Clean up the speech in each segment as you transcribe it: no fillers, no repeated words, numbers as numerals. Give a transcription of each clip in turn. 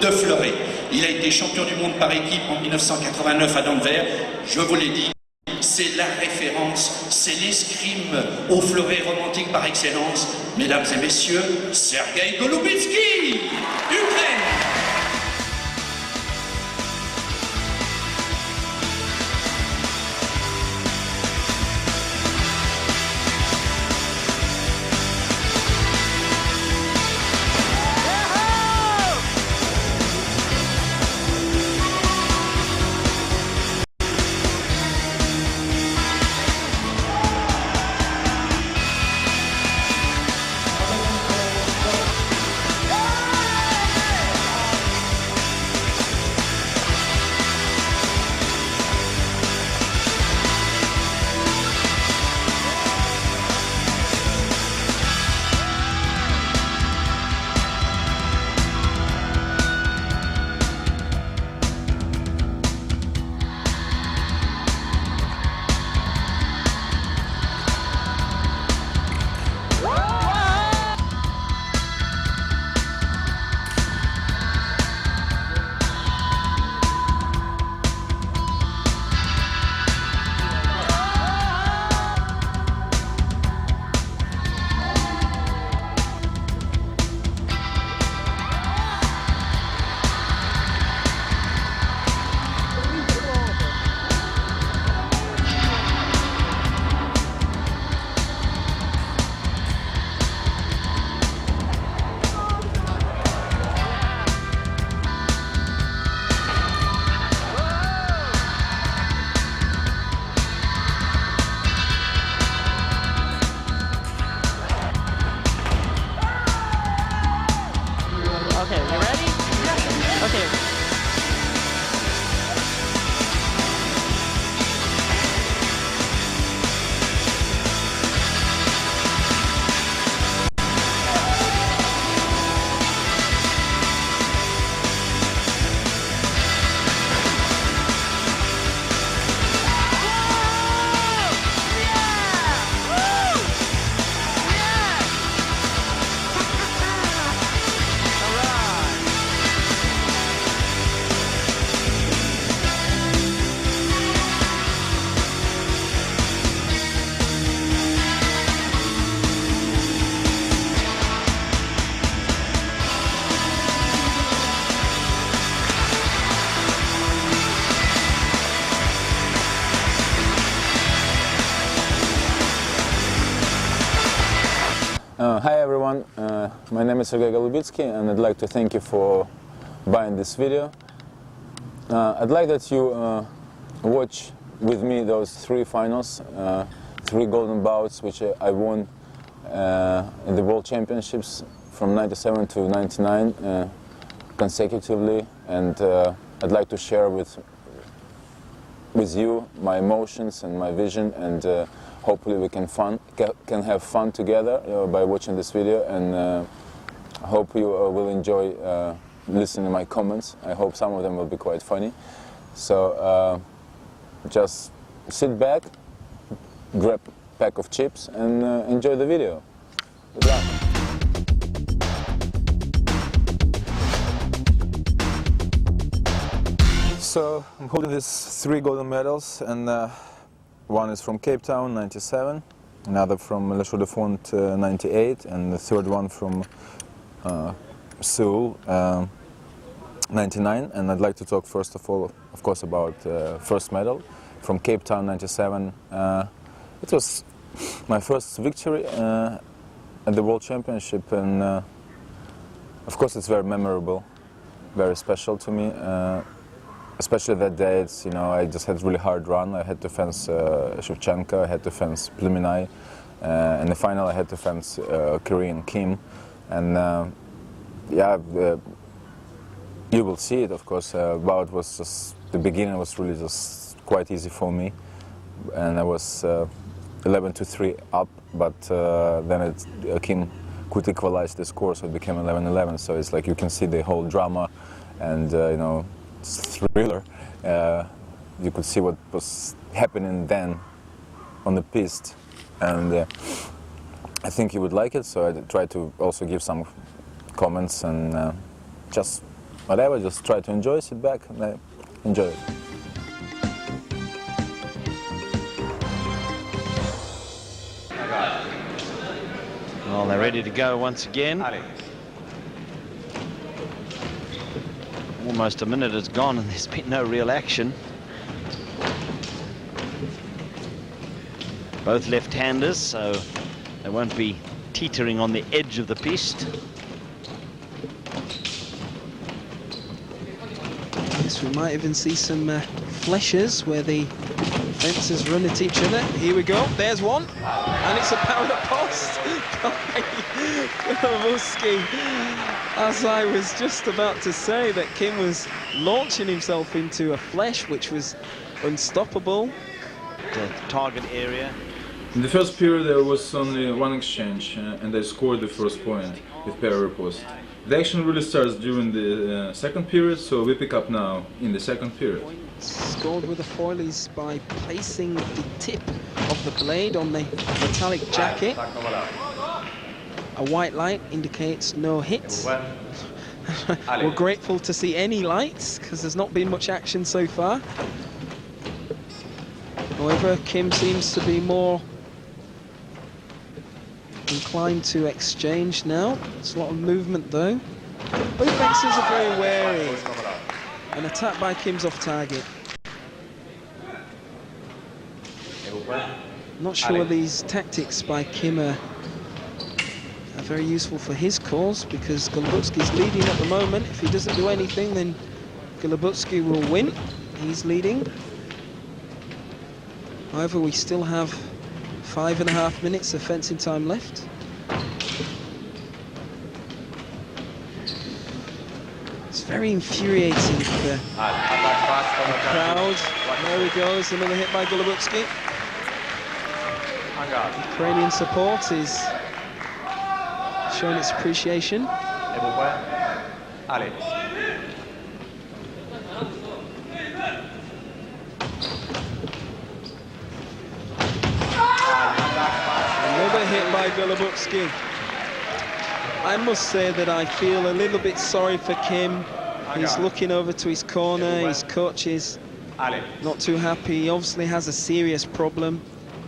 de fleuret. Il a été champion du monde par équipe en 1989 à Denver. Je vous l'ai dit, c'est la référence, c'est l'escrime au fleuret romantique par excellence. Mesdames et messieurs, Sergei Golubitsky, Ukraine. Okay, you ready? Okay. Hi everyone, my name is Sergei Golubitsky and I'd like to thank you for buying this video. I'd like that you watch with me those three finals, three golden bouts which I won in the World Championships from 97 to 99 consecutively, and I'd like to share with you my emotions and my vision, and hopefully we can have fun together by watching this video, and I hope you will enjoy listening to my comments. I hope some of them will be quite funny. So just sit back, grab a pack of chips and enjoy the video. Good luck. So I'm holding these three golden medals, and one is from Cape Town, 97, another from Chaux-de-Fonds, 98, and the third one from Seoul, 99. And I'd like to talk first of all, of course, about first medal from Cape Town, 97. It was my first victory at the World Championship, and of course it's very memorable, very special to me. Especially that day, I just had a really hard run. I had to fence Shevchenko, I had to fence Pluminai. In the final I had to fence Korean Kim. And yeah, you will see it, of course. Bout was just, the beginning was really just quite easy for me. And I was 11-3 up, but then Kim could equalize the score, so it became 11-11. So it's like you can see the whole drama, and thriller. You could see what was happening then on the piste, and I think you would like it, so I tried to also give some comments and just whatever, just try to enjoy, sit back, and enjoy it. Well, they're ready to go once again. Almost a minute has gone and there's been no real action. Both left-handers, so they won't be teetering on the edge of the piste. Yes, we might even see some fleshes where the fences run at each other. Here we go, there's one, and it's a power post by Golubitsky. As I was just about to say that Kim was launching himself into a flesh which was unstoppable. The target area. In the first period there was only one exchange and I scored the first point with pair riposte. The action really starts during the second period, so we pick up now in the second period. Scored with the foilies by placing the tip of the blade on the metallic jacket. A white light indicates no hits. We're grateful to see any lights because there's not been much action so far. However, Kim seems to be more inclined to exchange now. It's a lot of movement though. Both fencers are very wary. An attack by Kim's off target. Not sure these tactics by Kim are very useful for his cause because Golubitsky's leading at the moment. If he doesn't do anything, then Golubitsky will win. He's leading. However, we still have 5.5 minutes of fencing time left. It's very infuriating for the crowd. There we go, there's another hit by Golubitsky. Ukrainian support is showing its appreciation. Another hit by Golubitsky. I must say that I feel a little bit sorry for Kim. He's looking over to his corner, his coach is not too happy. He obviously has a serious problem.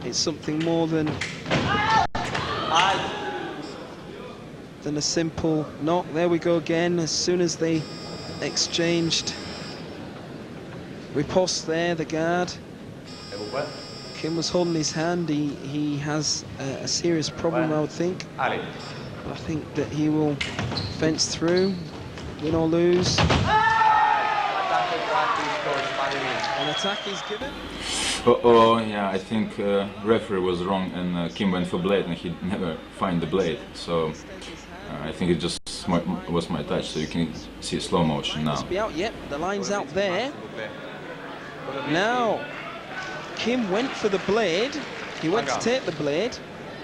It's something more than a simple knock. There we go again. As soon as they exchanged riposte there, the guard. Kim was holding his hand. He has a serious problem, I would think. But I think that he will fence through, win or lose. An attack is given. Yeah, I think referee was wrong and Kim went for blade and he never find the blade. So I think it just was my touch, so you can see slow motion now. Yep, the line's out there. Now, Kim went for the blade. He went to take the blade.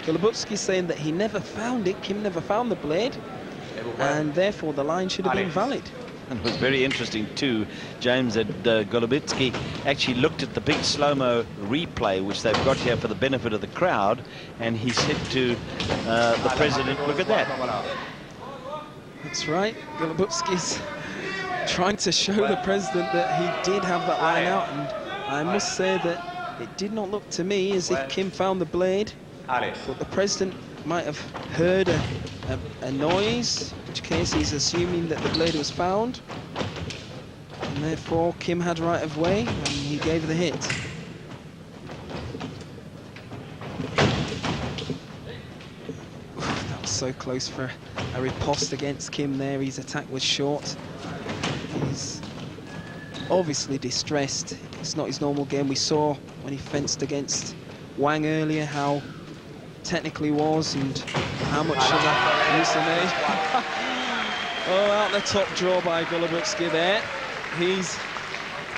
Golubitsky saying that he never found it. Kim never found the blade, and therefore the line should have been valid. And it was very interesting too, James, that Golubitsky actually looked at the big slow-mo replay, which they've got here for the benefit of the crowd, and he said to the president, look at that. That's right. Golubitsky's trying to show the president that he did have that line out, and I must say that it did not look to me as if Kim found the blade, but the president might have heard a noise, in which case he's assuming that the blade was found, and therefore Kim had right of way and he gave the hit. That was so close for a riposte against Kim there. His attack was short. He's obviously distressed. It's not his normal game. We saw when he fenced against Wang earlier how technically was and how much of a use he made. Oh, out the top draw by Golubitsky there. He's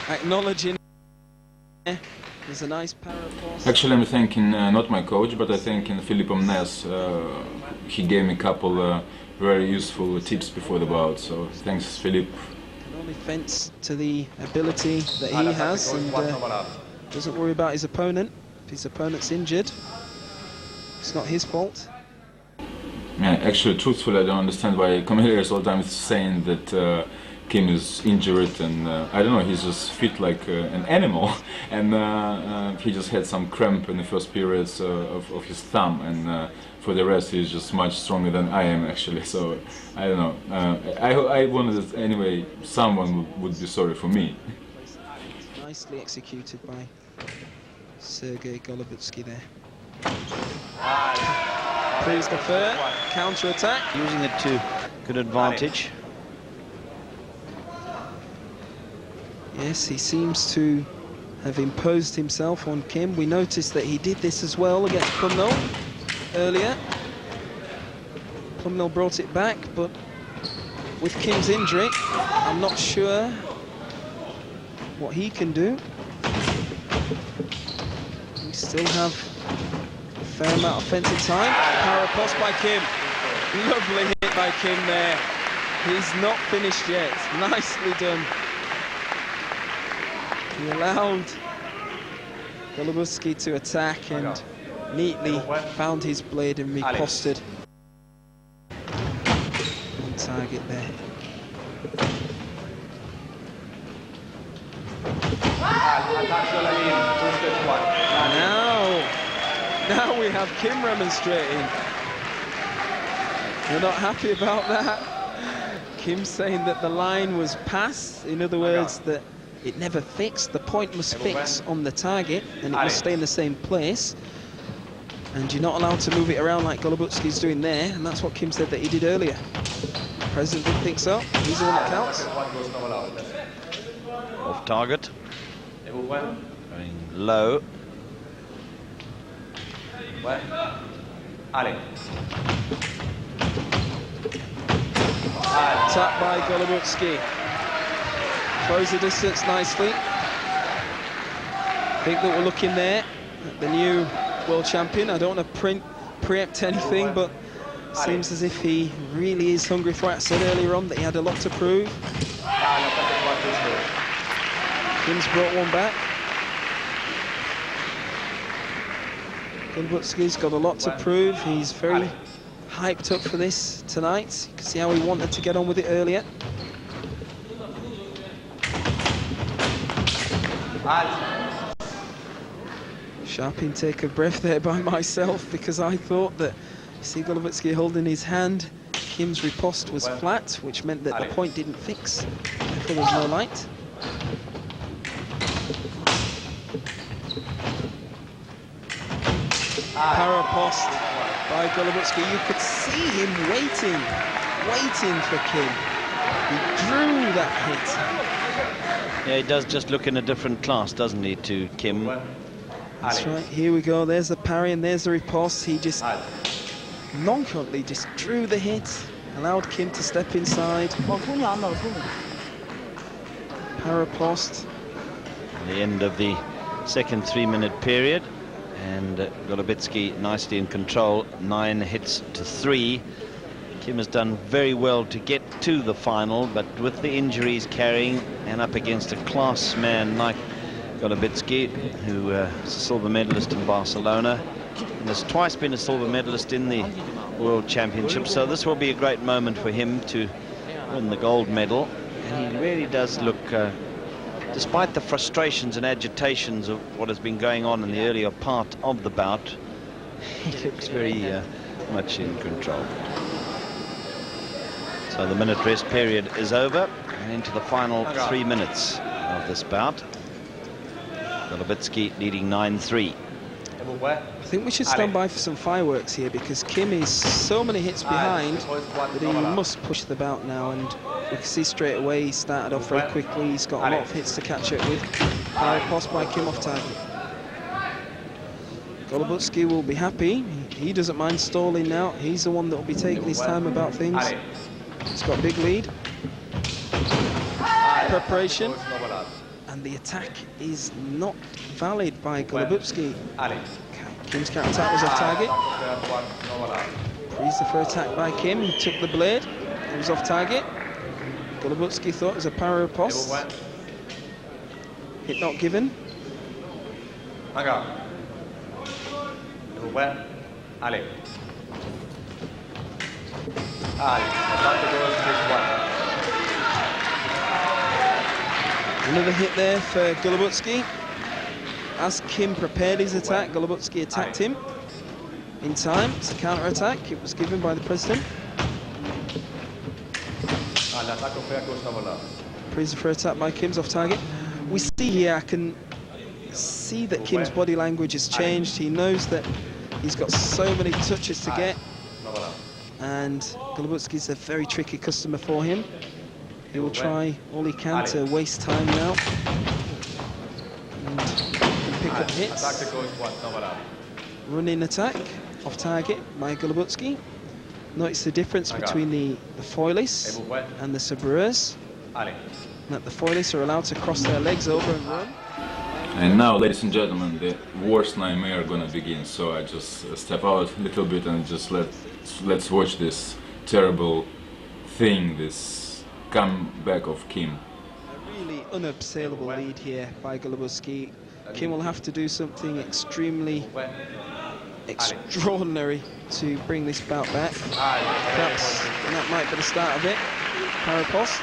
acknowledging there's a nice parapos. Actually, I'm thanking not my coach, but I thanking Philippe Omnes. He gave me a couple very useful tips before the bout, so thanks, Philippe. Can only fence to the ability that he has and doesn't worry about his opponent. If his opponent's injured, it's not his fault. Yeah, actually, truthfully, I don't understand why commentators all the time saying that Kim is injured, and I don't know, he's just fit like an animal, and he just had some cramp in the first periods of his thumb, and for the rest he's just much stronger than I am actually. So I don't know. I wanted that anyway someone would be sorry for me. Nicely executed by Sergei Golubitsky there. Plays the fair, counter-attack. Using it to good advantage. Yes, he seems to have imposed himself on Kim. We noticed that he did this as well against Plumnell earlier. Plumnell brought it back, but with Kim's injury, I'm not sure what he can do. We still have a fair amount of offensive time. Power post by Kim. Lovely hit by Kim there. He's not finished yet. Nicely done. He allowed Golubitsky to attack and neatly found his blade and riposted on target there. Now we have Kim remonstrating. We're not happy about that. Kim saying that the line was passed. In other words, that it never fixed. The point must fix on the target, and it must stay in the same place. And you're not allowed to move it around like Golubitsky's doing there, and that's what Kim said that he did earlier. The president didn't think so. He's the one that counts. Off target. Going low. Tap by Golubitsky. Close the distance nicely. I think that we're looking there at the new world champion. I don't want to preempt anything, but seems as if he really is hungry for it. I said earlier on that he had a lot to prove. Kim's brought one back. Golubitsky's got a lot to prove. He's very hyped up for this tonight. You can see how he wanted to get on with it earlier. Sharp intake of breath there by myself, because I thought that, you see Golubitsky holding his hand, Kim's riposte was flat, which meant that the point didn't fix, therefore there was no light. Parapost by Golubitsky. You could see him waiting for Kim. He drew that hit. Yeah, he does just look in a different class, doesn't he, to Kim? That's right. Here we go. There's the parry and there's the riposte. He just nonchalantly just drew the hit, allowed Kim to step inside. Parapost. The end of the second 3-minute period, and Golubitsky nicely in control, 9 hits to 3. Kim has done very well to get to the final, but with the injuries carrying and up against a class man like Golubitsky, who is a silver medalist in Barcelona and has twice been a silver medalist in the World Championship, so this will be a great moment for him to win the gold medal. And he really does look, despite the frustrations and agitations of what has been going on in the earlier part of the bout, he looks very much in control. So the minute rest period is over, and into the final 3 minutes of this bout. Golubitsky leading 9-3. I think we should stand by for some fireworks here, because Kim is so many hits behind that he must push the bout now, and we can see straight away he started off very quickly. He's got a lot of hits to catch up with. Post by Kim off target. Golubitsky will be happy. He doesn't mind stalling now. He's the one that will be taking his time about things. He's got a big lead. Preparation. And the attack is not valid by Golubitsky. Kim's counter-attack was off target. Praised for attack by Kim. He took the blade. It was off target. Golubitsky thought it was a parry post. Hit not given. Another hit there for Golubitsky. As Kim prepared his attack, Golubitsky attacked him in time. It's a counter-attack. It was given by the president. Praise for attack by Kim's off target. We see here, I can see that Kim's body language has changed. He knows that he's got so many touches to get. And Golubitsky's a very tricky customer for him. He will try all he can to waste time now. And pick up hits. Running attack, off target by Golubitsky. Notice the difference between the foilists and the sabreurs. That the foilists are allowed to cross their legs over and run. And now, ladies and gentlemen, the worst nightmare gonna begin. So I just step out a little bit and just let's watch this terrible thing, this comeback of Kim. A really unassailable lead here by Golubitsky. Kim will have to do something extremely extraordinary to bring this bout back. Perhaps that might be the start of it. Parapost.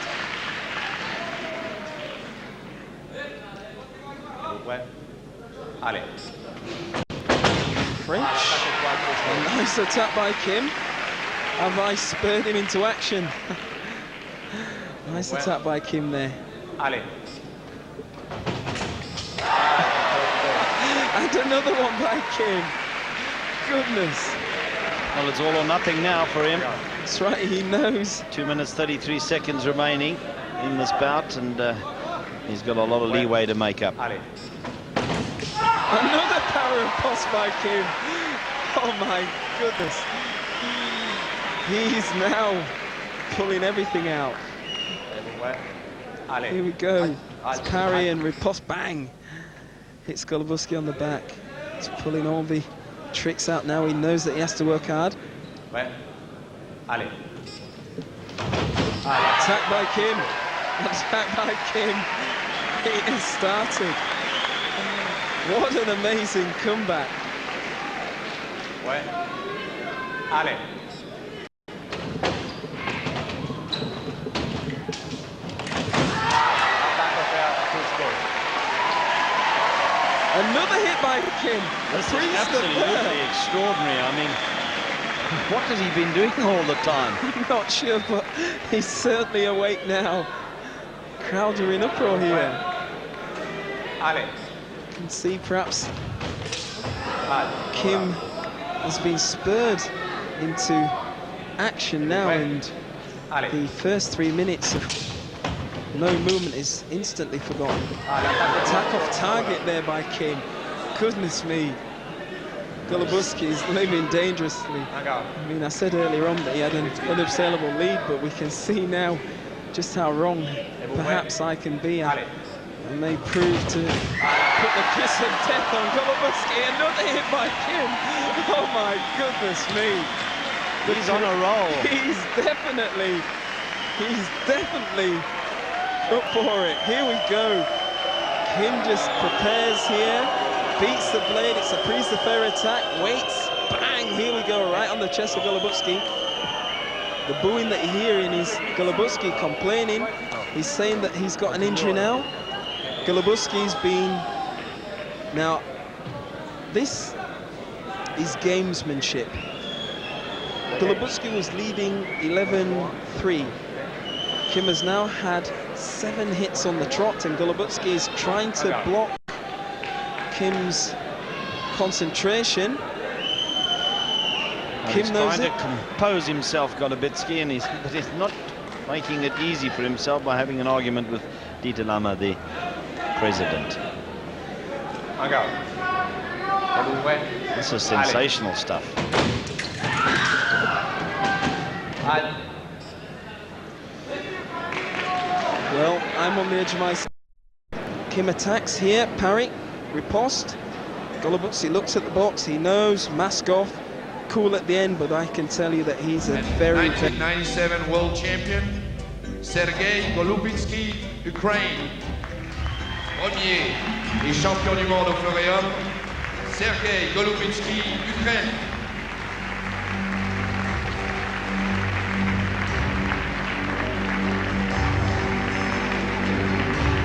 French. A nice attack by Kim. Have I spurred him into action? Nice attack by Kim there. And another one by Kim. Goodness. Well, it's all or nothing now for him. That's right, he knows. 2 minutes 33 seconds remaining in this bout, and he's got a lot of leeway to make up. Another power post by Kim. Oh my goodness. He's now pulling everything out. Here we go. It's parry and riposte, bang. Hits Golubitsky on the back. He's pulling all the tricks out now. He knows that he has to work hard. Attack by Kim. Attack by Kim. It has started. What an amazing comeback. Another hit by Kim. This is absolutely extraordinary. I mean, what has he been doing all the time? I'm not sure, but he's certainly awake now. Crowds are in uproar here. You can see perhaps Kim has been spurred into action now, and the first 3 minutes of no movement is instantly forgotten. Attack off target there by Kim. Goodness me. Golubitsky is living dangerously. I mean, I said earlier on that he had an unassailable lead, but we can see now just how wrong perhaps I can be. I may prove to put the kiss of death on Golubitsky. Another hit by Kim. Oh my goodness me. But he's on a roll. He's definitely up for it. Here we go. Kim just prepares here, beats the blade. It's a prise de fer attack. Waits, bang! Here we go, right on the chest of Golubitsky. The booing that you're hearing is Golubitsky complaining. He's saying that he's got an injury now. Golubitsky's been... Now, this is gamesmanship. Golubitsky was leading 11-3. Kim has now had 7 hits on the trot, and Golubitsky is trying to block Kim's concentration. Kim knows it. Trying to compose himself, Golubitsky, and he's not making it easy for himself by having an argument with Dieter Lama, the president. This is sensational stuff. Well, I'm on the edge of my seat. Kim attacks here, parry, riposte. Golubitsky looks at the box, he knows, mask off, cool at the end, but I can tell you that he's a very... 1997 world champion, Sergei Golubitsky, Ukraine. Premier et champion du monde au fleuret, Sergei Golubitsky, Ukraine.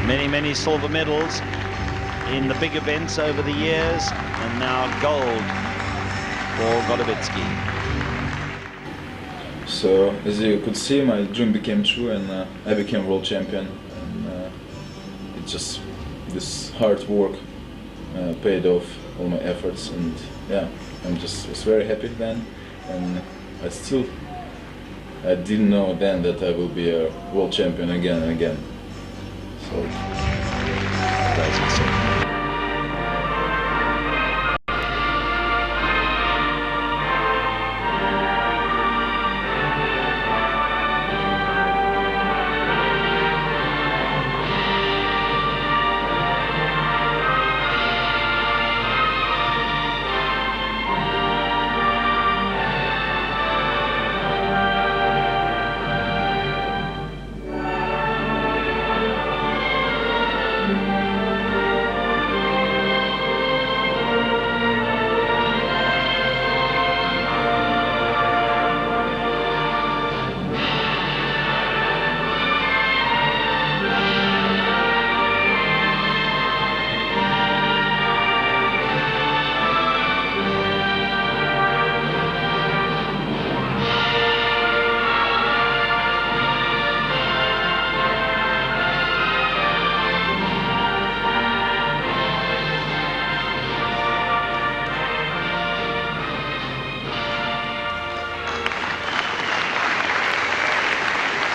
Many silver medals in the big events over the years, and now gold for Golubitsky. So, as you could see, my dream became true, and I became world champion. And it's just this hard work paid off all my efforts, and yeah, was very happy then. And I didn't know then that I will be a world champion again and again. So,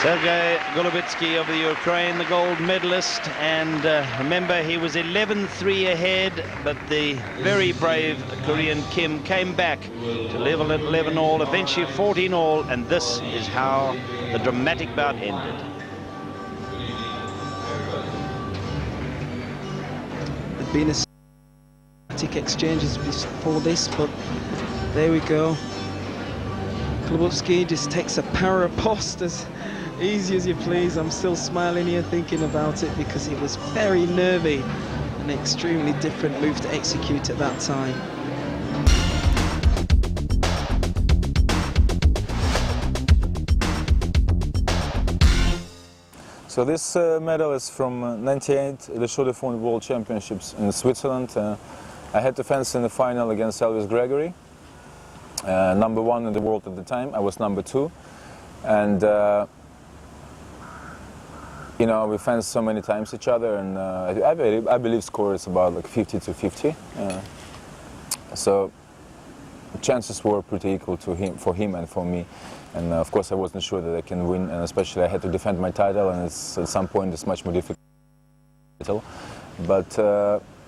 Sergei Golubitsky of the Ukraine, the gold medalist, and remember he was 11-3 ahead, but the very brave Korean Kim came back to level at 11 all, eventually 14 all, and this is how the dramatic bout ended. There'd been a static exchanges before this, but there we go. Golubitsky just takes a power post as easy as you please. I'm still smiling here thinking about it because it was very nervy, an extremely different move to execute at that time. So this medal is from '98, the Chaux-de-Fonds World Championships in Switzerland. I had to fence in the final against Elvis Gregory, #1 in the world at the time. I was #2, and you know, we fenced so many times each other, and I believe score is about like 50-50. So chances were pretty equal to for him and for me. And of course, I wasn't sure that I can win, and especially I had to defend my title, and at some point it's much more difficult. But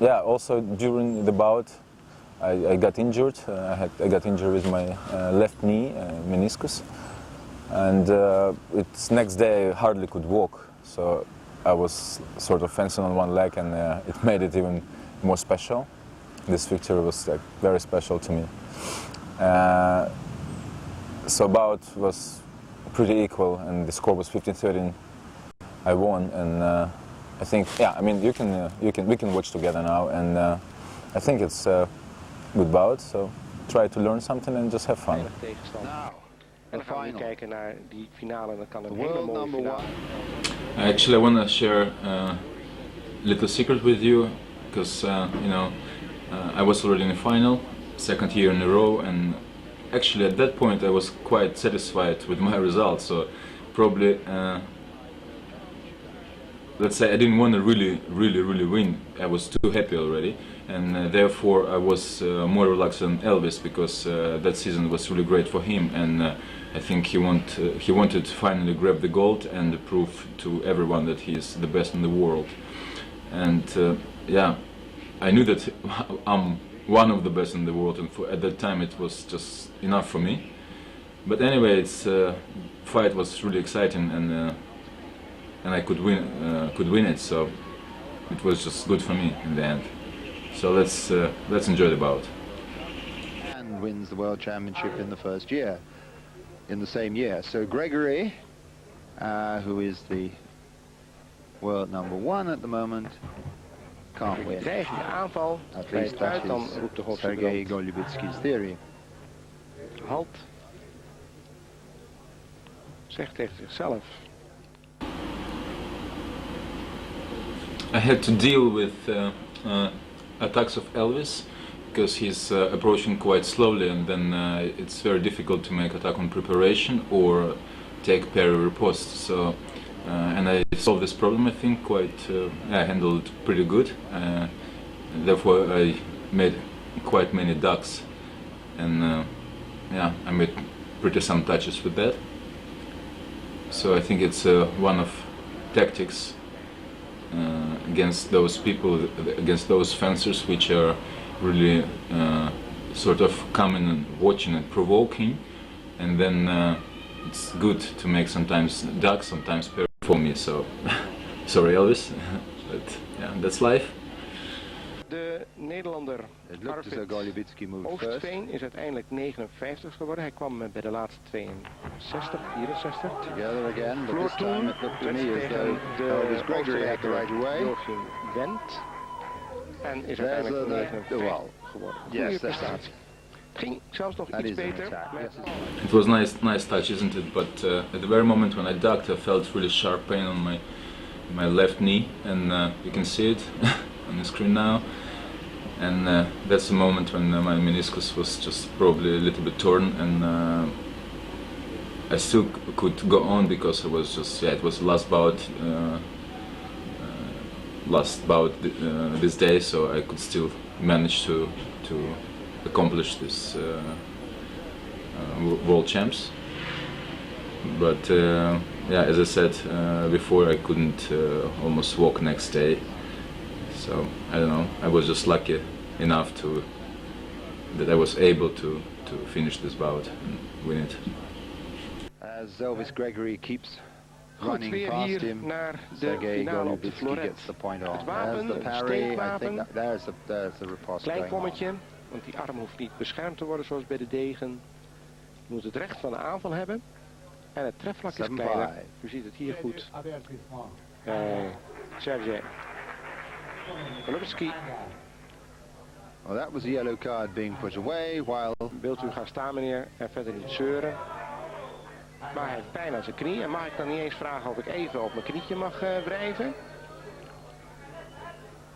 yeah, also during the bout, I got injured. I got injured with my left knee, meniscus, and it's next day I hardly could walk. So I was sort of fencing on one leg, and it made it even more special. This victory was like very special to me. So bout was pretty equal, and the score was 15-13. I won, and I think, yeah, I mean, we can watch together now, and I think it's a good bout. So try to learn something and just have fun. Now, en dan gaan we kijken naar die finale, en dat kan een hele mooie finale. Actually, I want to share a little secret with you, because you know, I was already in the final, second year in a row, and actually at that point I was quite satisfied with my results. So probably, let's say I didn't want to really win. I was too happy already, and therefore I was more relaxed than Elvis, because that season was really great for him, and I think he wanted to finally grab the gold and prove to everyone that he is the best in the world. And yeah, I knew that I'm one of the best in the world, and at that time it was just enough for me. But anyway, its fight was really exciting, and I could win it. So it was just good for me in the end. So let's enjoy the bout. And wins the World Championship in the first year, in the same year. So Gregory, who is the world #1 at the moment, can't win. Dreigende aanval, At bij least het that uit, dan is roept de Sergei Hofstadbrand Golubitsky's theory. halt. Zegt tegen zichzelf. I had to deal with attacks of Elvis because he's approaching quite slowly, and then it's very difficult to make attack on preparation or take parry riposte. So and I solved this problem, I think, quite. I handled it pretty good. Therefore, I made quite many ducks, and yeah, I made pretty some touches with that. So I think it's one of tactics against those people, against those fencers which are really sort of coming and watching and provoking, and then it's good to make sometimes ducks, sometimes parry for me. So sorry, Elvis, but yeah, that's life. De Nederlander Oostveen is uiteindelijk 59 geworden. Hij kwam bij de laatste 62, 64. Together again, but this time it looked to me as though Elvis Gregory had the right away. Wendt. En is uiteindelijk 59 geworden. Goeie prestatie. Het ging zelfs nog iets beter. It was nice touch, isn't it? But at the very moment when I ducked, I felt really sharp pain on my left knee, and you can see it on the screen now. And that's the moment when my meniscus was just probably a little bit torn, and I still could go on because I was just, yeah, it was last bout this day, so I could still manage to accomplish this world champs. But yeah, as I said before, I couldn't almost walk next day. So I don't know. I was just lucky enough that I was able to finish this bout and win it. As Elvis Gregory keeps running past him, Sergei Golubitsky gets the point on. There's the parry. I think there's the riposte. Klein kommetje, want die arm hoeft niet beschermd te worden zoals bij de degen. Je moet het recht van de aanval hebben. En het trefvlak is kleiner. U ziet het hier goed. Sergei Golubitsky. Well, that was a yellow card being put away while... Wilt u gaan staan, meneer, en verder niet zeuren. Maar hij heeft pijn aan zijn knie. En mag ik dan niet eens vragen of ik even op mijn knietje mag wrijven?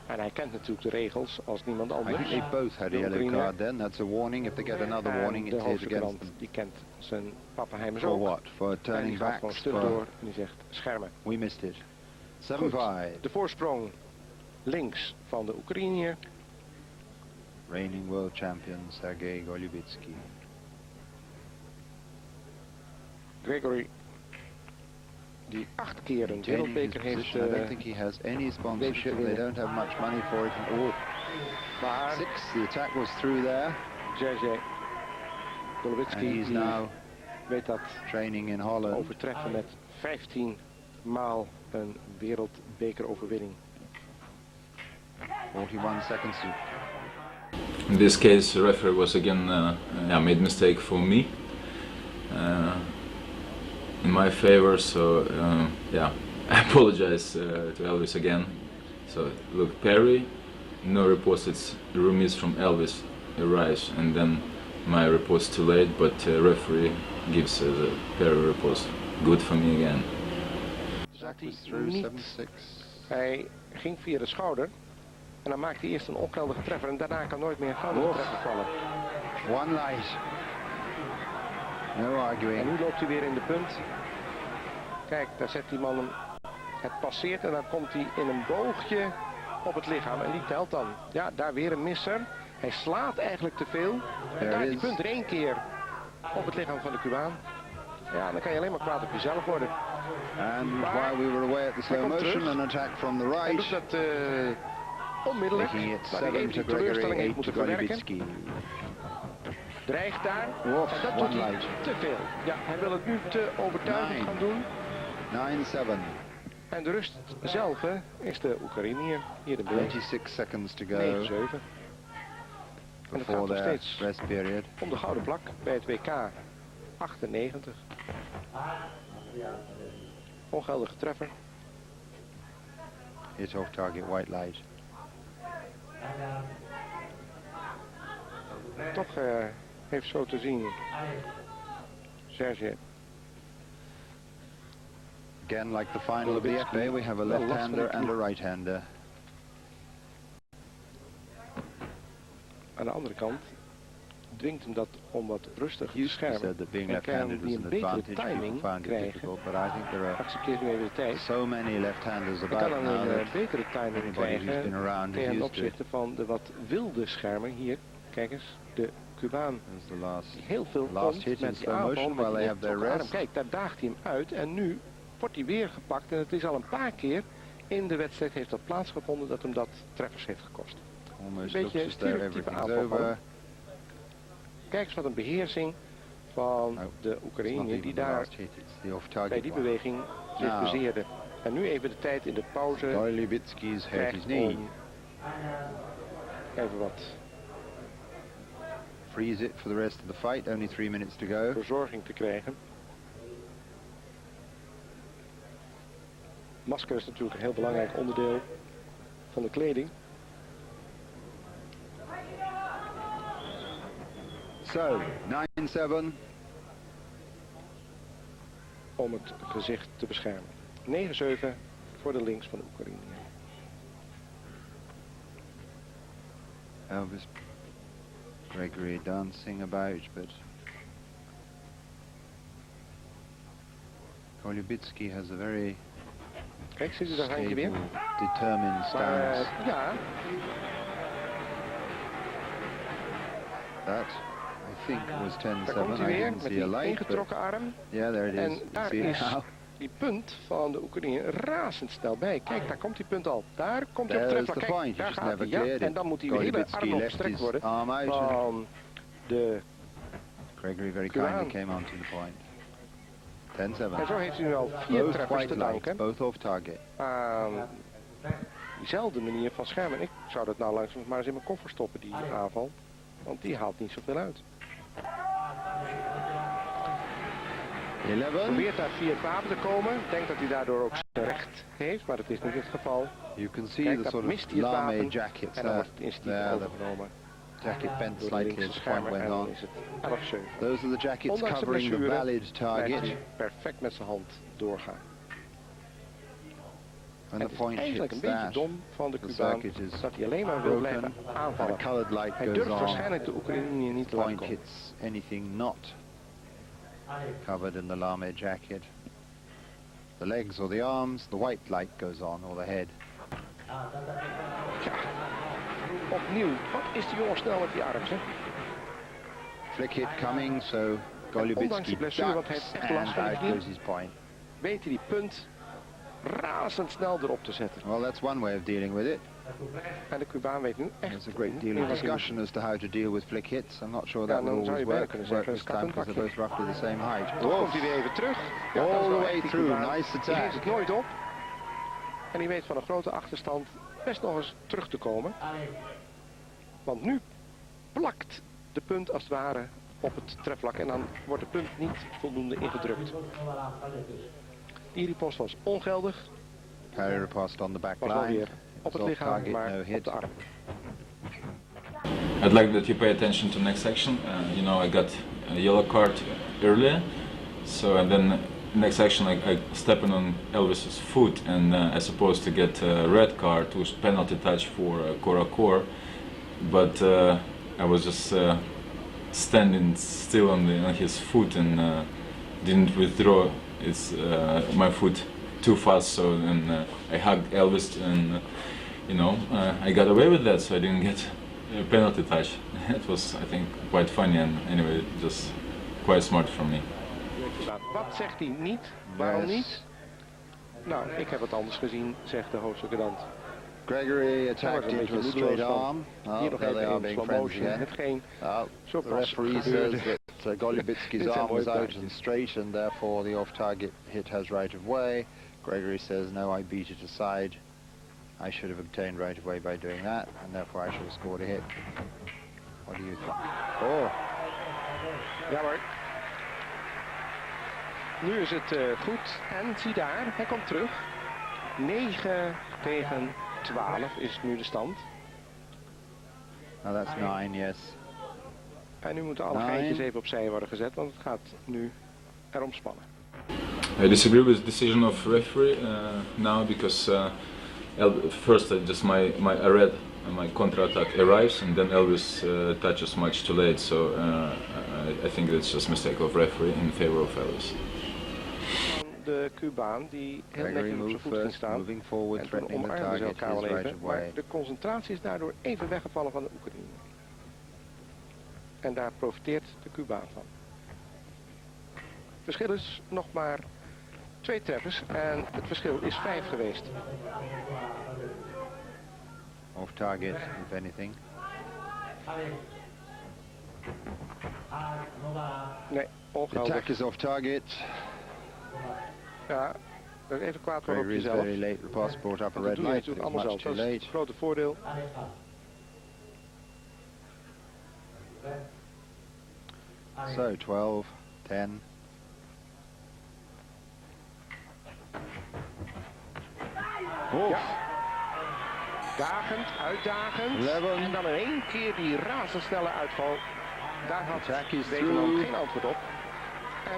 En hij kent natuurlijk de regels als niemand anders. I think they both had a yellow card then. That's a warning. If they get another warning, it is against them. Die kent zijn pappenheimers ook. For what? For turning back? Gewoon stuk door en die zegt schermen. We missed it. 7-5. De voorsprong links van de Oekraïner. Reigning world champion Sergei Golubitsky. Gregory, die 8 keer een wereldbeker heeft. I don't think he has any sponsorship. They don't have much money for it. Oh, maar 6. The attack was through there. Sergei Golubitsky he's now weet dat training in Holland. Overtreffen met 15 maal een wereldbekeroverwinning. 41 seconds. In this case, the referee was again made mistake for me in my favor. So yeah, I apologize to Elvis again. So look, parry, no riposte. It's remise from Elvis arrives, and then my riposte too late. But referee gives the parry riposte. Good for me again. Hij ging via de schouder. En dan maakt hij eerst een ongeldige treffer en daarna kan nooit meer een geldige treffer vallen. One light. No arguing. En nu loopt hij weer in de punt. Kijk, daar zet die man hem. Het passeert en dan komt hij in een boogje op het lichaam. En die telt dan. Ja, daar weer een misser. Hij slaat eigenlijk te veel. En daar die punt er 1 keer op het lichaam van de Cubaan. Ja, dan kan je alleen maar kwaad op jezelf worden. And while we were away at the slow motion, an attack from the right. Hij doet dat onmiddellijk, maar die even die teleurstelling heeft moeten verwerken. Dreigt daar, en dat doet hij te veel. Ja, hij wil het nu te overtuigend gaan doen. 9-7. En de rust zelf is de Oekraïner hier in beeld. 26 seconds to go. 9-7. En het gaat nog steeds rest period. om de gouden plak bij het WK 98. Ongeldige treffer. Hit off target, white light. Toch heeft zo te zien Sergei. Again, like the final of the FA, we have a left-hander and a right-hander. aan de andere kant dwingt hem dat om wat rustig te schermen. Said that being En krijgen left-handed was die an een betere advantage. People timing found it krijgen. difficult, but I think there are Accepteert nu even de tijd. so many left-handers Hij kan about dan now een that betere timing anybody who's been krijgen around is ten used to it. opzichte van de wat wilde schermen. Hier, kijk eens, de Cubaan That was the last die heel veel last komt hit in met die slow aanval, motion met while die they have their getrokken rest. arm. Kijk, daar daagt hij hem uit en nu wordt hij weer gepakt. En het is al een paar keer in de wedstrijd heeft dat plaatsgevonden dat hem dat treffers heeft gekost. Almost Een looks beetje as though stereotype everything's aanval. over. Kijk eens wat een beheersing van No, de It's not Oekraïne even die the daar last hit, it's the bij off-target die one. beweging zich Nou. bezeerde. En nu even de tijd in de pauze Golubitsky's hurt his krijgt knee. om even wat Freeze it for the rest of the fight. Only 3 minutes to go. verzorging te krijgen. Masker is natuurlijk een heel belangrijk onderdeel van de kleding. So, 9-7. Om het gezicht te beschermen. 9-7 voor de links van de Oekraïne. Elvis, Gregory dancing about, but Golubitsky has a very Kijk, ziet u daar eentje weer? stable, determined Maar stance. ja, That, I think, was 10-7. daar komt hij I weer didn't met see a die light, but ingetrokken arm. yeah, there it En is. You daar see it is now. die punt van de Oekraïne razendsnel bij. Kijk, daar komt die punt al. Daar komt hij op There's treffer. the Kijk, point. daar He just gaat hij. never Ja, cleared en it. dan moet die hele Golubitsky arm nog left gestrekt his worden arm out. van de... Gregory very Cubaan. kindly came on to the point. 10-7. En zo heeft hij nu al 4 Both treffers white te lights, danken both off target. aan diezelfde manier van schermen. Ik zou dat nou langzaam maar eens in mijn koffer stoppen, die aanval. Want die haalt niet zoveel uit. 11. Probeert daar via het wapen te komen. Denkt dat hij daardoor ook zijn recht heeft, maar dat is niet het geval. You can see Kijk, the dat sort of mist hij het lame wapen jackets en dan wordt het instinctief there. The overgenomen jacket bent door de slightly linkse as the point schermer went en dan on. is het 11-7. Those are the jackets Ondanks de covering the blessure valid blijft target. hij perfect met zijn hand doorgaan. When Het the is point eigenlijk een hits beetje that, dom van de the Cubaan circuit is dat hij alleen maar wil blijven broken and aanvallen. a colored light Hij goes durft on. waarschijnlijk de Oekraïne niet te The laten point komen. hits anything not covered in the lame jacket. The legs or the arms, the white light goes on, or the head. Ja, opnieuw. Wat is die jongen snel met die arm, zeg. Flick hit coming, so ondanks Golubitsky die blessure, want hij ducks heeft echt last and van die out knie. goes his point. Weet hij die punt razendsnel erop te zetten. Well, that's one way of dealing with it. En de Cubaan weet nu echt There's a great deal niet of wat hij moet. discussion as to how to deal with flick hits. I'm not sure Ja, that dan will zou always je bijna work, kunnen work zeggen, this time because they're both roughly the same height. Toch komt hij weer even terug. Ja, dat is All wel the echt way die through, Cubaan. nice Die attack. geeft het nooit op. En die weet van een grote achterstand best nog eens terug te komen. Want nu plakt de punt als het ware op het trefvlak. En dan wordt de punt niet voldoende ingedrukt. Die ripost was ongeldig. Parry riposte on the back Was wel line. weer op het Off lichaam, target, maar no op hit. de arm. I'd like that you pay attention to next section. You know, I got a yellow card earlier, so and then next section I stepping on Elvis's foot, and I supposed to get a red card, it was penalty touch for Core, but I was just standing still on his foot and didn't withdraw my foot too fast, so and I hugged Elvis and you know I got away with that, so I didn't get a penalty touch. It was, I think, quite funny, and anyway, just quite smart from me. Wat zegt hij niet? Waarom Yes. niet? Nou, ik heb het anders gezien, zegt de hoofdsecommandant. Gregory Hij wordt attacked een into beetje a straight moedeloos van. arm. Oh, Hier nog there they even are in being slow friends motion. again. Hetgeen Oh, zo the pas referee gebeurde. says that Golubitsky's Dit zijn arm was mooie out plaatjes. and straight, and therefore the off-target hit has right of way. Gregory says, no, I beat it aside. I should have obtained right of way by doing that, and therefore I should have scored a hit. What do you think? Oh, Ja hoor. Nu is het goed. En zie daar, hij komt terug. 9 tegen 12 is nu de stand. now that's 9, yes. En nu moeten alle Nine. geintjes even opzij worden gezet, want het gaat nu erom spannen. I disagree with the decision of referee now because first I read my counter-attack arrives, and then Elvis touches much too late. So I think it's just a mistake of referee in favor of Elvis. De Cubaan die heel Gregory netjes op zijn voet ging staan. moving forward, En toen threatening the omarmden ze target, elkaar wel his right even. of Maar way. de concentratie is daardoor even weggevallen van de Oekraïne. En daar profiteert de Cubaan van. Het verschil is nog maar 2 treffers en het verschil is 5 geweest. Off target, if anything. Nee, The ongeldig. attack is off target. Ja, er is even kwaad voor op Gregory is jezelf. very late. The pass brought up a Dat red doe je light. natuurlijk It's allemaal much zelf. too Dat is late. het grote voordeel. So 12, 10. Ja. Dagend, uitdagend. 11. En dan in één keer die razendsnelle uitval. Daar Attack had is Wegeman through. geen antwoord op.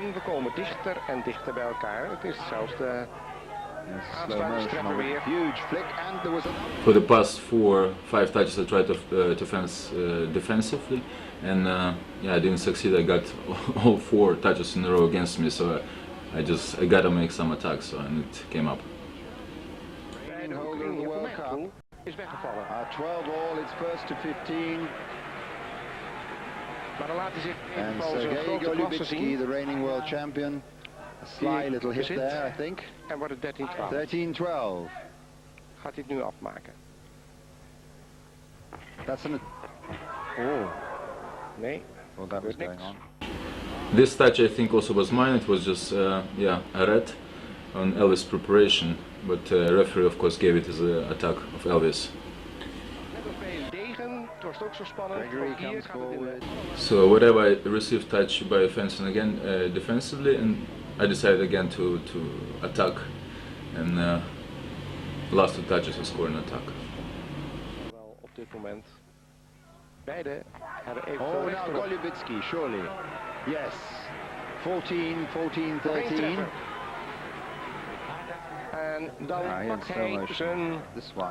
En we komen dichter en dichter bij elkaar. Het is zelfs de Slow motion of a huge flick, and there was a... For the past 4-5 touches, I tried to fence defensively, and yeah, I didn't succeed. I got all 4 touches in a row against me, so I gotta make some attacks, so, and it came up. bij de holder of the Oekraïne World van mijn Cup. gevoel is weggevallen. 12 all, it's first to 15. Maar dan laat hij zich And even zijn Sergei grote klasse Golubitsky, zien. the reigning world champion. A sly little hit bezit. there, I think. En wordt het 13-12. 13-12. Gaat hij het nu afmaken? That's an... Oh, Nee. well, that was Good going mix. on. This touch, I think, also was mine. It was just yeah, a red on Elvis' preparation, but referee, of course, gave it as an attack of Elvis. Net als bij een degen. Het was ook zo spannend. Gregory Ook hier comes gaat het in de forward. So whatever I received touch by fencing again defensively, and I decided again to attack, and last 2 touches I scored an attack. wel op dit moment. Beide hebben even Oh, now Golubitsky, surely. Yes. 14, 14, 13. En dan Ah, in pakt slow hij motion. zijn This one.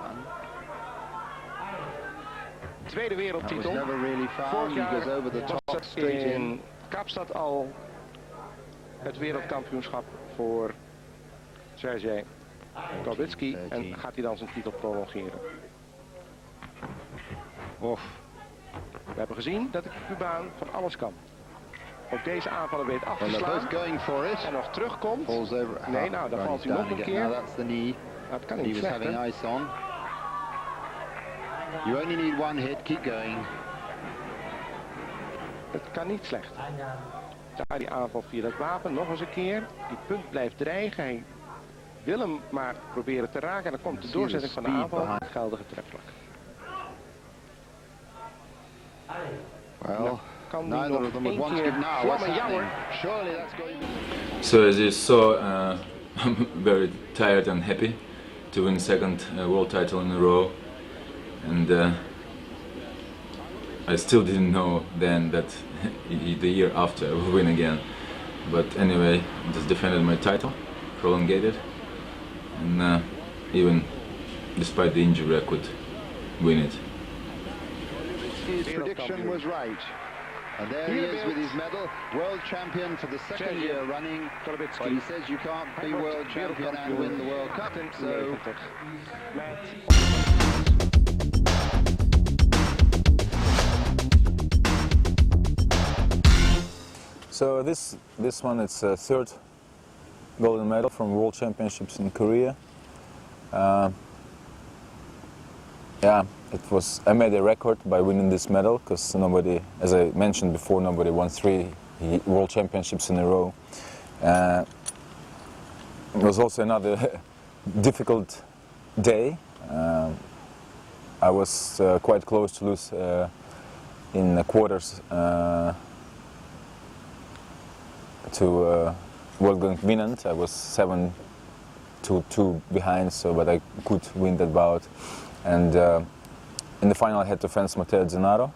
tweede That was wereldtitel. never really Vorig found. He jaar goes over the was top, het straight in. in Kaapstad al het wereldkampioenschap voor Sergei Golubitsky. En 13. gaat hij dan zijn titel prolongeren. Off. We hebben gezien dat de Cubaan van alles kan. Ook deze aanvallen weet af te Well, they're slaan. both going for it. En nog terugkomt. Falls over. Nee, nou, dan right, valt he's hij nog down een again. keer. Now that's the knee. Dat kan He niet was slecht, having hè? ice on. You only need 1 hit. Keep going. Het kan niet slecht. Daar die aanval via dat wapen, nog eens een keer. Die punt blijft dreigen. Hij wil hem maar proberen te raken. En dan komt de See the doorzetting van de speed aanval. behind. Geldige trefvlak. Well, Kan die neither nog of them would één want to keer give now. What's vlammen? Ja hoor. happening? Surely that's going to... So as you saw, I'm very tired and happy to win 2nd world title in a row, and I still didn't know then that the year after I will win again. But anyway, I just defended my title, prolonged it, and even despite the injury I could win it. His prediction was right. And there he is with his medal, world champion for the 2nd year running. But he says you can't be world champion and win the World Cup. So So this one, it's a 3rd golden medal from World Championships in Korea. Yeah, I made a record by winning this medal because nobody, as I mentioned before, nobody won 3 World Championships in a row. It was also another difficult day. I was quite close to lose in the quarters to Wolfgang Wienand. I was 7-2 behind, but I could win that bout. And in the final I had to fence Matteo Zennaro.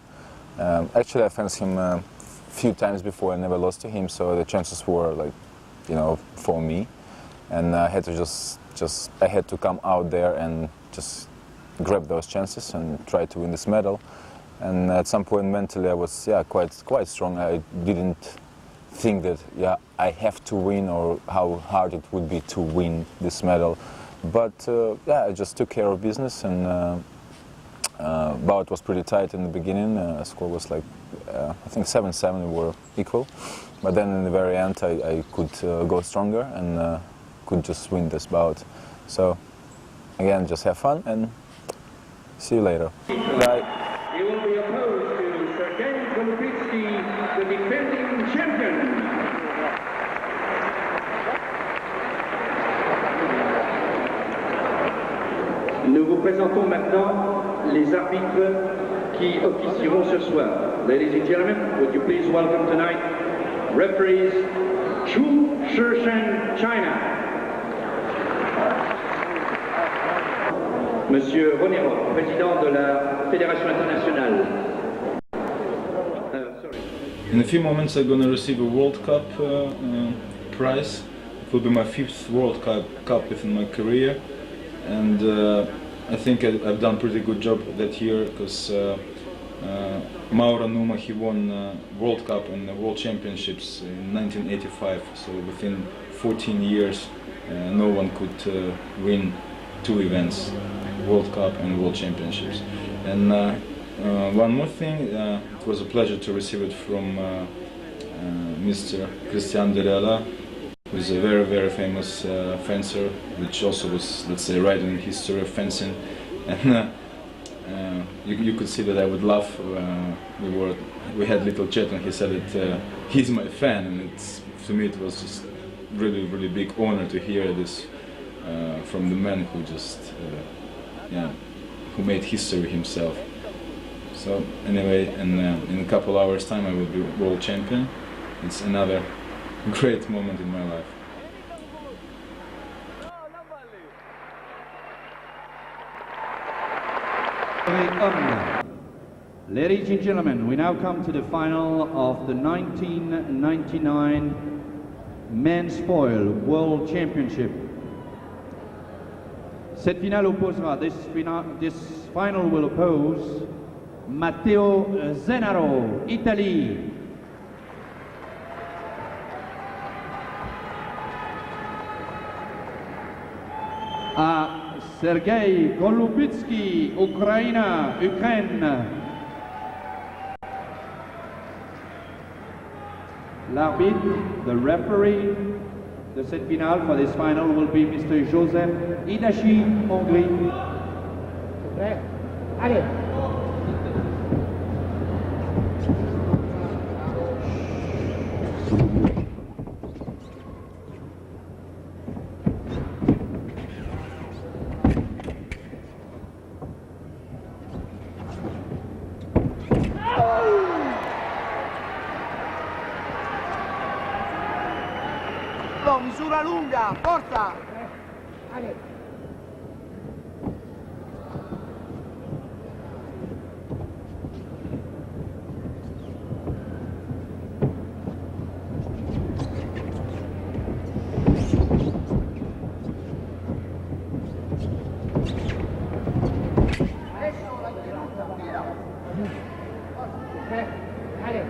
Actually I fenced him a few times before, I never lost to him, so the chances were like, for me. And I had to I had to come out there and just grab those chances and try to win this medal. And at some point mentally I was quite strong. I didn't think that I have to win or how hard it would be to win this medal. But I just took care of business, and bout was pretty tight in the beginning. Score was like I think 7-7, we were equal. But then in the very end I could go stronger and could just win this bout. So again, just have fun and see you later. Bye. He will be opposed to Sergei Golubitsky, the defending champion. Nous vous présentons maintenant les arbitres qui officieront ce soir. Ladies and gentlemen, would you please welcome tonight referees Chaux-de-Fonds, China. Monsieur Zennaro, président de la Fédération internationale. In a few moments I'm going to receive a World Cup prize. It will be my 5th World Cup within my career, and I think I've done a pretty good job that year, because Mauro Numa, he won World Cup and the World Championships in 1985, so within 14 years no one could win 2 events, World Cup and World Championships. And one more thing, it was a pleasure to receive it from Mr. Christian de Reala, who is a very famous fencer, which also was, let's say, writing in history of fencing. And you could see that I would laugh. We had a little chat, and he said that he's my fan, and to me it was just really big honor to hear this from the man who just who made history himself. So anyway, and in a couple hours time I will be world champion. It's another great moment in my life. Ladies and gentlemen, we now come to the final of the 1999 Men's Foil World Championship. Cette finale opposera, this final will oppose Matteo Zennaro, Italy. À Sergei Golubitsky, Ukraine. L'arbitre, the referee de cette finale for this final will be Mr. Joseph Hidashi, Hongrie. Allez. Misura lunga, forza! Allez. Allez.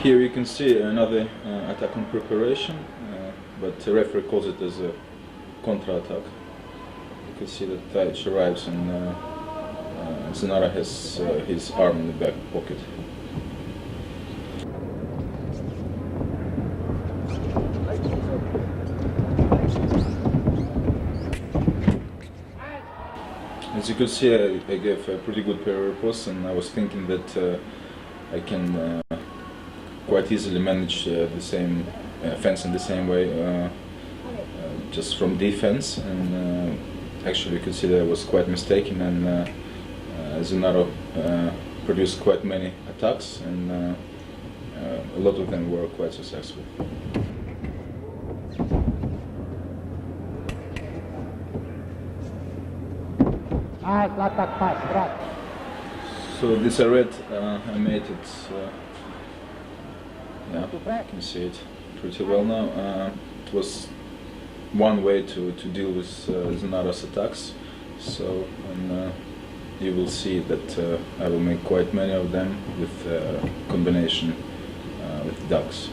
Here you can see another attack on preparation, but the referee calls it as a contra-attack. You can see that Taich arrives, and Zennaro has his arm in the back pocket. As you can see, I gave a pretty good pair of riposte, and I was thinking that I can quite easily manage the same fencing the same way, just from defense, and actually you could see that I was quite mistaken, and Zennaro produced quite many attacks, and a lot of them were quite successful. So this red I made it, yeah, you can see it pretty well now. It was one way to deal with Zennaro's attacks, so you will see that I will make quite many of them with combination with ducks.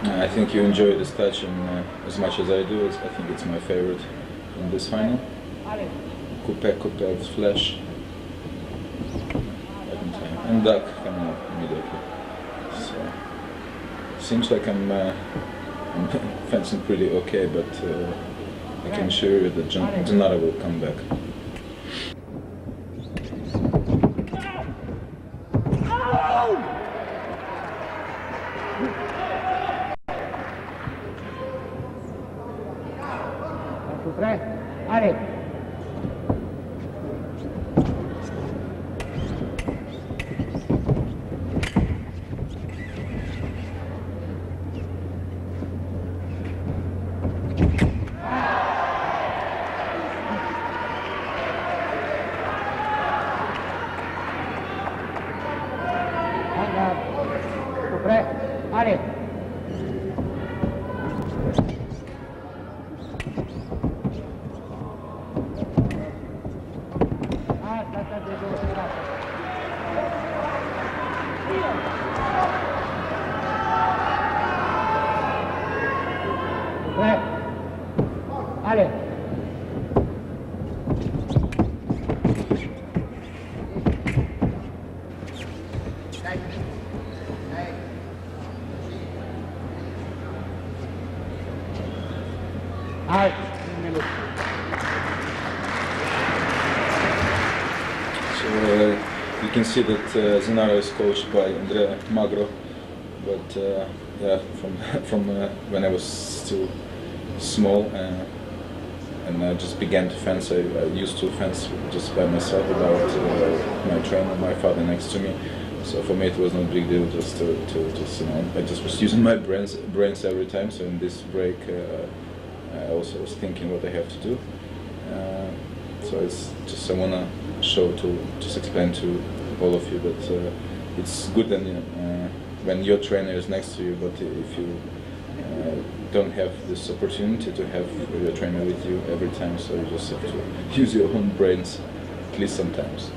I think you enjoy this touch as much as I do. I think it's my favorite in this final. Coupe with flash. And duck coming up immediately. So seems like I'm fencing pretty okay, but I can assure you that Zennaro will come back. You can see that Zennaro is coached by Andrea Magro, but yeah, from when I was still small and I just began to fence, I used to fence just by myself without my trainer, my father next to me. So for me it was no big deal just to I just was using my brains every time. So in this break I also was thinking what I have to do. So it's just I wanna show just explain to all of you that it's good when your trainer is next to you, but if you don't have this opportunity to have your trainer with you every time, so you just have to use your own brains at least sometimes.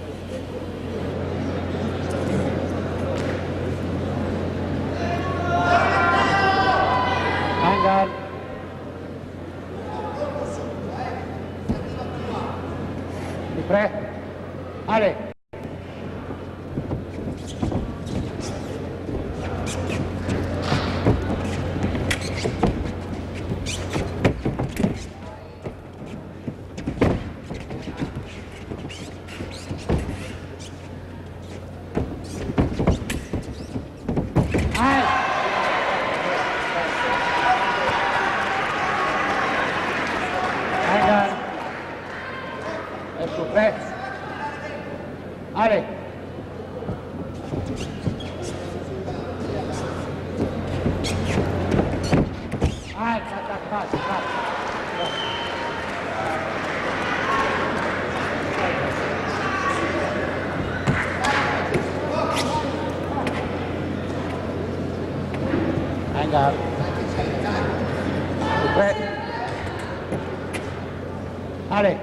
Hangar. Prêt. Allez.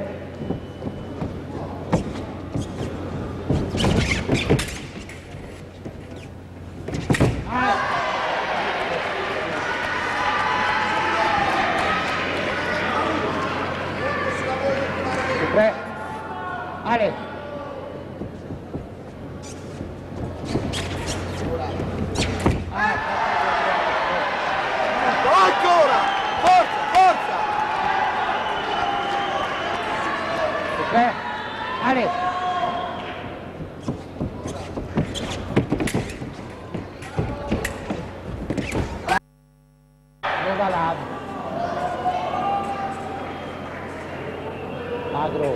Prêt. Allez. Ancora! Forza, forza! Prêt. Allez. Regalado. Magro.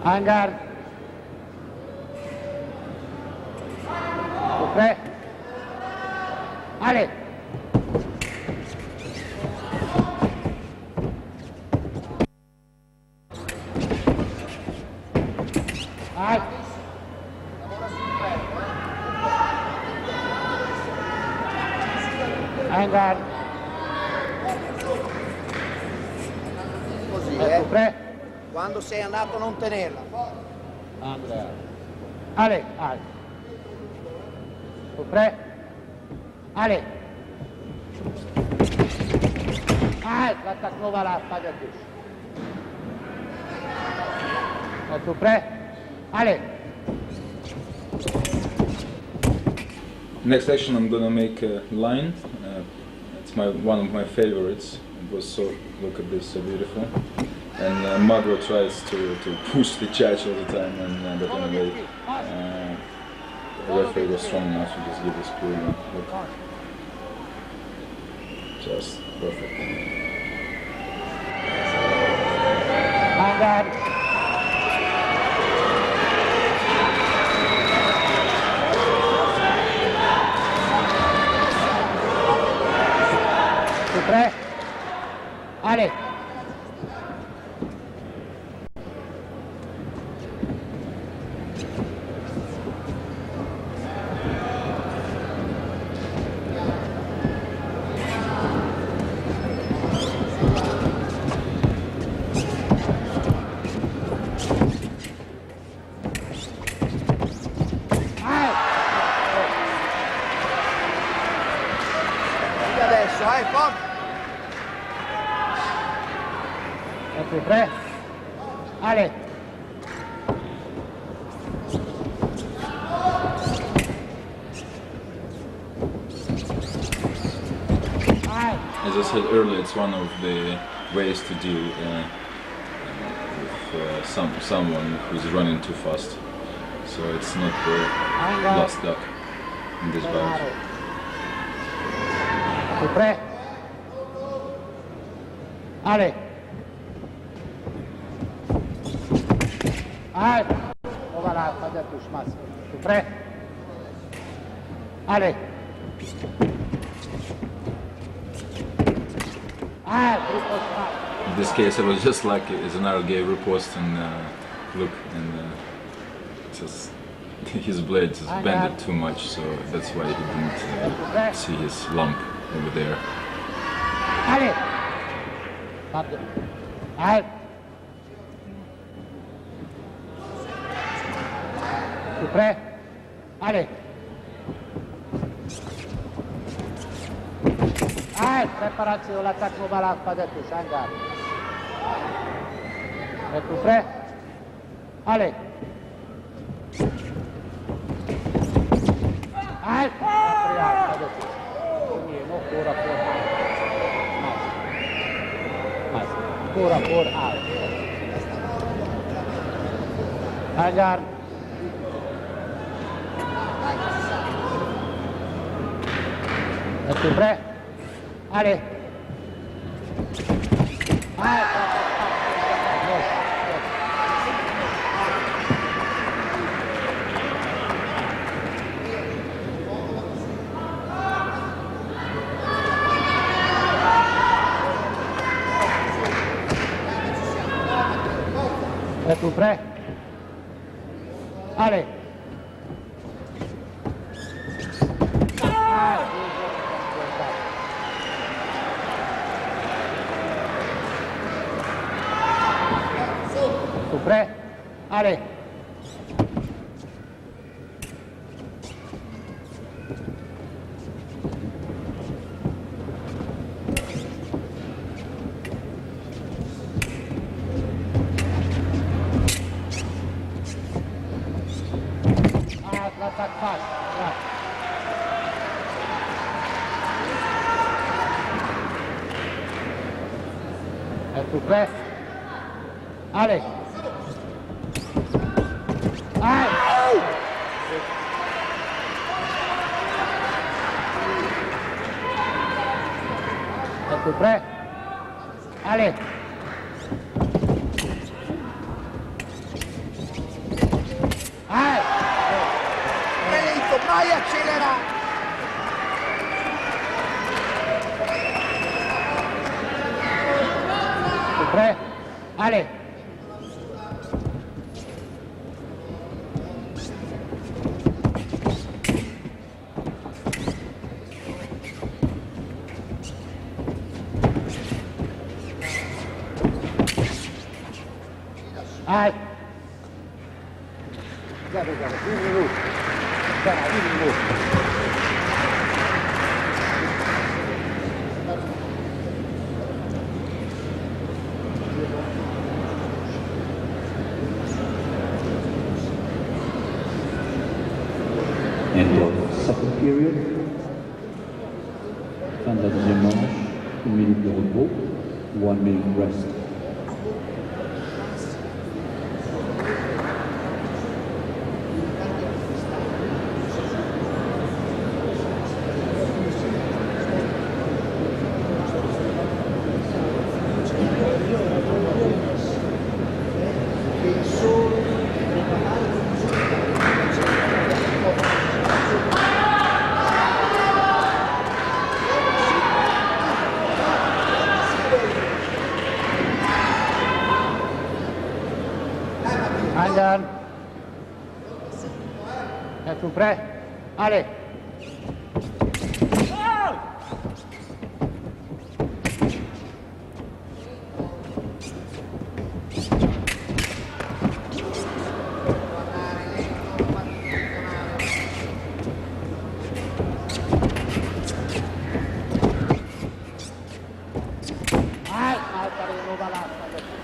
Hangar. Prêt. Allez. Vai. Hangar. Così, Ecco, pre. Quando sei andato non tenerla. Andrea. Allez, allez. Pre. Allez. Allez, l'attaque non va là, pas de touche. Ecco, pre. Allez. Next action I'm gonna make a line. It's one of my favorites. It was look at this, so beautiful. And Magro tries to push the judge all the time, and but anyway, the referee was strong enough to just give this pure look. Just perfect. Hangar. Prêt? Allez. Adesso, forza! Ecco, pre. Allez. As I said earlier, it's one of the ways to deal with someone who's running too fast. So it's not the last duck in this bout. Ecco, pre. Allez. Allez. On va là, pas de touche, masse. Tu es prêt? Allez. In this case, it was just like Zennaro gave riposte and look, and just his blade just bended too much, so that's why he didn't see his lump over there. Allez. Allez. Tu es prêt? Allez. Allez, préparation, l'attaque au balance, pas de touche, hangar. Êtes-vous prêt? Allez. Allez, pas de touche. Non, cura pour out. Cura pour out. Hangar. Êtes-vous prêt? Allez. Allez. Êtes-vous prêt? Allez. Allez. L'attaque passe. Là. Êtes-vous prêts? Allez. Allez. Êtes-vous prêts? Allez. Allez. Lento, mai accelerato. Êtes-vous prêts? Allez. Allez. Regarde, 1 minute. Regarde, 1 minute. End of second period. Fin de la deuxième manche, 1 minute de repos, 1 minute rest. Andiamo. Êtes-vous prêts? Allez.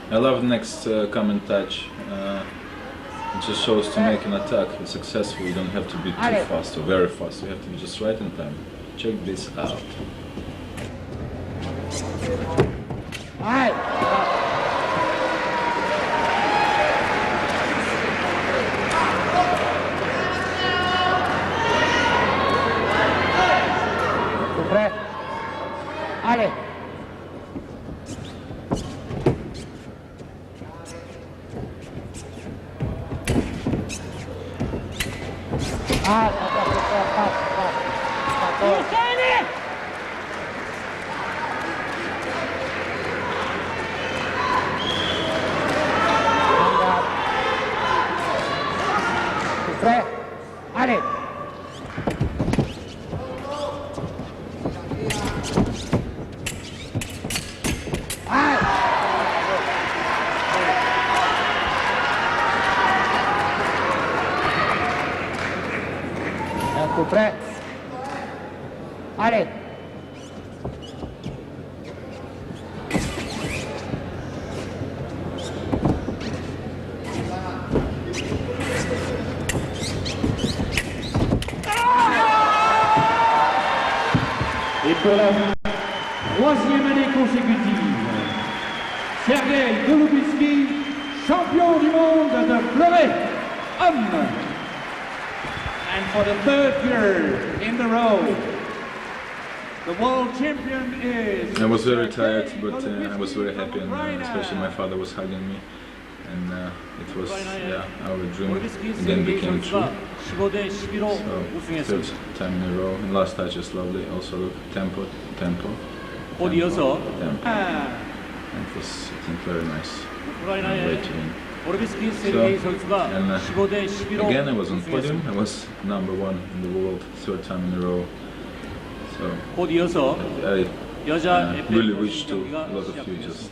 I love the next common touch. It just shows to make an attack successful. You don't have to be too fast or very fast. You have to be just right in time. Check this out. Prêt? Allez. Ah, prêt? Allez. Êtes-vous prêts? Allez. Et pour la 3e année consécutive, Sergei Golubitsky, champion du monde de fleuret homme. And for the 3rd year in a row, the world champion is... I was very tired, but I was very happy, and especially my father was hugging me. And it was, our dream again became true. So, 3rd time in a row, and last touch is lovely. Also, look, tempo. And it was, I think, very nice. Great to win. So, again, I was on podium. I was #1 in the world, 3rd time in a row. So, I really wish to a lot of you just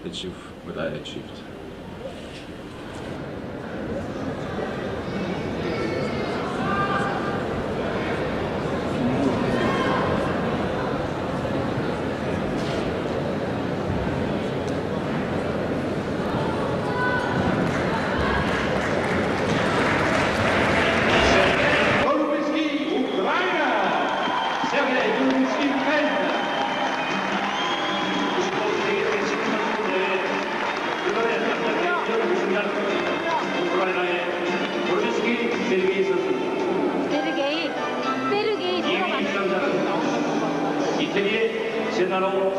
achieve what I achieved. Italiens, Zennaro,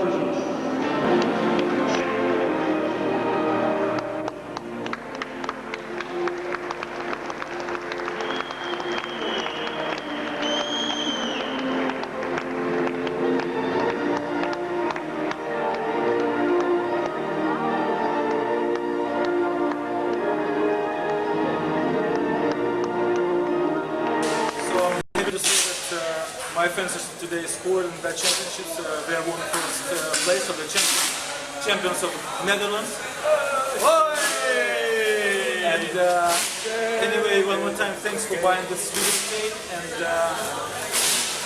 my fences today scored in that championships. They are won first place of the champions of Netherlands. And anyway, one more time, thanks for buying this video tape, and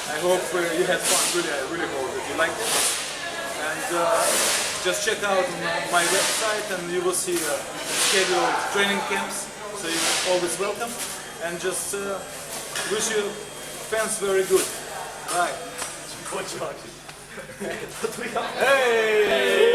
I hope you had fun. Really, I really hope that you liked it. And just check out my website, and you will see scheduled training camps. So you're always welcome. And just wish you fans very good. Right. Hey!